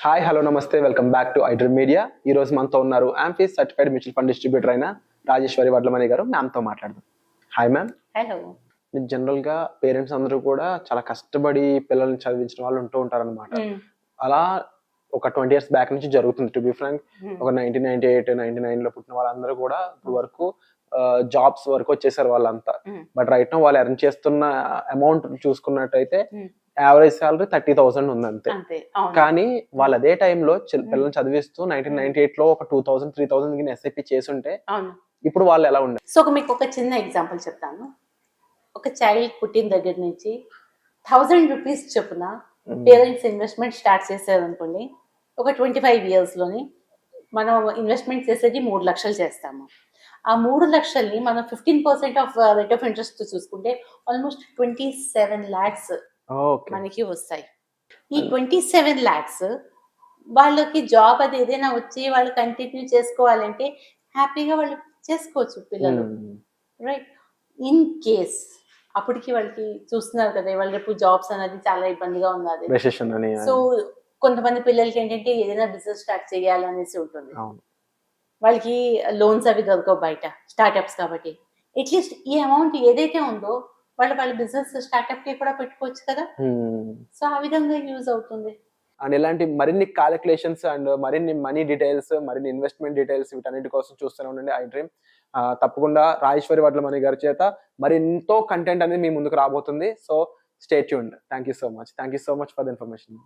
Hi hello నమస్తే welcome back to iDream media. ఈ రోజు మనతో ఉన్నారు ఆంఫీస్ సర్టిఫైడ్ మ్యూచువల్ ఫండ్ డిస్ట్రిబ్యూటర్ అయిన రాజేశ్వరి వడ్లమణి గారు. మ్యామ్తో మాట్లాడదాం. Hi ma'am. హలో. మీరు జనరల్ గా పేరెంట్స్ అందరూ కూడా చాలా కష్టపడి పిల్లల్ని చదివించిన వాళ్ళు ఉంటూ ఉంటారన్నమాట. అలా ఒక 20 years బ్యాక్ నుంచి జరుగుతుంది. టు బి ఫ్రాంక్, ఒక 1998 99 లో పుట్టిన వాళ్ళందరూ కూడా ఇప్పుడు వరకు జాబ్స్ వరకు వచ్చేసారు వాళ్ళంతా. బట్ రైట్ నో వాళ్ళు ఎర్న్ చేస్తున్న అమౌంట్ చూసుకున్నట్టయితే యావరేజ్ సాలరీ 30,000 ఉంది అంతే. కానీ వాళ్ళు అదే టైంలో పిల్లల్ని చదివిస్తూ 1998 లో ఒక 2,000 3,000 ఎస్ఐపి చేసుంటే ఇప్పుడు వాళ్ళు ఎలా ఉండే. సో మీకు ఒక చిన్న ఎగ్జాంపుల్ చెప్తాను. ఒక చైల్డ్ పుట్టిన దగ్గర నుంచి 1,000 రూపీస్ చొప్పున పేరెంట్స్ ఇన్వెస్ట్మెంట్ స్టార్ట్ చేశారు అనుకోండి. ఒక 25 years లోని మనం ఇన్వెస్ట్మెంట్ చేసేది 3 లక్షలు చేస్తాము. ఆ 3 లక్షల్ని మనం 15% ఆఫ్ రేట్ ఆఫ్ ఇంట్రెస్ట్ చూసుకుంటే ఆల్మోస్ట్ 27 lakhs మనకి వస్తాయి. ఈ 27 lakhs వాళ్ళకి జాబ్ అది ఏదైనా వచ్చి వాళ్ళు కంటిన్యూ చేసుకోవాలంటే హ్యాపీగా వాళ్ళు చేసుకోవచ్చు పిల్లలు, రైట్? ఇన్ కేస్ అప్పటికి వాళ్ళకి చూస్తున్నారు కదా, వాళ్ళు రేపు జాబ్స్ అనేది చాలా ఇబ్బందిగా ఉన్నది. సో కొంతమంది పిల్లలకి ఏంటంటే ఏదైనా బిజినెస్ స్టార్ట్ చేయాలనేసి ఉంటుంది. వాళ్ళకి లోన్స్ అవి దొరకవు బయట, స్టార్ట్అప్స్ కాబట్టి. అట్లీస్ట్ ఈ అమౌంట్ ఏదైతే ఉందో వాళ్ళ బిజినెస్ స్టార్ట్అప్ కి కూడా పెట్టుకోవచ్చు కదా. సో ఆ విధంగా యూజ్ అవుతుంది. అండ్ ఇలాంటి మరిన్ని క్యాలిక్యులేషన్స్ అండ్ మరిన్ని మనీ డీటెయిల్స్, మరిన్ని ఇన్వెస్ట్మెంట్ డీటెయిల్స్ వీటన్నిటి కోసం చూస్తూనే ఉండండి ఐ డ్రీమ్. తప్పకుండా రాజేశ్వరి వడ్లమణి గారి చేత మరి ఎంతో కంటెంట్ అనేది మీ ముందుకు రాబోతుంది. So stay tuned. Thank you so much for the information.